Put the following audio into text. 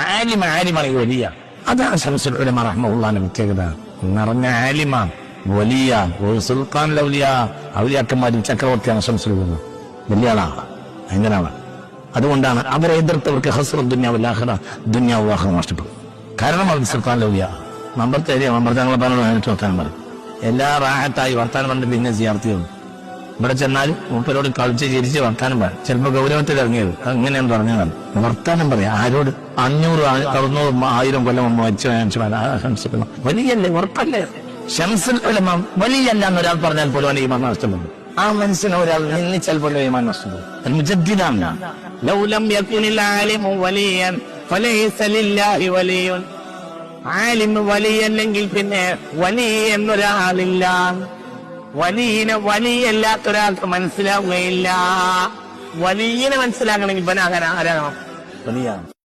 ആലിമാണെങ്കിൽ വലിയ. അതാണ് ശംസുൽ ഉലമ റഹ്മത്തുള്ളാഹിന്റെ പ്രത്യേകത. നിറഞ്ഞ ആലിമാണ്, വലിയ സുൽത്താൻ ഔലിയാക്കന്മാരും ചക്രവർത്തിയാണ് ശംസുൽ ഉലമ. വലിയ ആളാണ്, ഭയങ്കര ആളാണ്. അതുകൊണ്ടാണ് അവരെ എതിർത്തവർക്ക് ഹസ്റ ദുന്യാവുൽ-ആഖിറ, ദുന്യാവും ആഖിറവും നഷ്ടപ്പെടും. കാരണം അവർ സുൽത്താൻ ഔലിയ മമ്പർത്തെ ഏരിയ മമ്പർത്തങ്ങളെ പറഞ്ഞിട്ട് വർത്താനം പറയും. എല്ലാ റാഹത്തായി വർത്താനം പറഞ്ഞിട്ട് പിന്നെ സിയാർത്ത് ചെയ്യും. ഇവിടെ ചെന്നാൽ മൂപ്പരോട് കളിച്ച് ചിരിച്ച് വർത്താനം പറയാം. ചിലപ്പോ ഗൗരവത്തിൽ ഇറങ്ങിയത് അങ്ങനെയെന്ന് പറഞ്ഞാൽ വർത്താനം പറയാം. ആരോട്? 500, 600, 1000 കൊല്ലം മുമ്പ് മരിച്ചു വലിയല്ലേ, ഉറപ്പല്ലേ? ശംസുൽ ഉലമ വലിയല്ല എന്നൊരാൾ പറഞ്ഞാൽ പോലും അവന് ഈമാൻ നഷ്ടപ്പെടും. ആ മനുഷ്യനെ ഒരാൾ നിന്ദിച്ചാൽ പോലും ഈമാൻ നഷ്ടപ്പെടും. മുജദ്ദിദാണ്. ലൗ ലം യകുനിൽ ആലിമു വലിയൻ ഫലൈസ ലില്ലാഹി വലിയുൻ. ആലിമ് വലിയല്ലെങ്കിൽ പിന്നെ വലിയ എന്നൊരാളില്ല. വലിയനെ വലിയല്ലാത്തൊരാൾക്ക് മനസ്സിലാവുകയില്ല. വലിയനെ മനസ്സിലാക്കണമെങ്കിൽ പിന്നെ അങ്ങനെ ആരാണോ വലിയ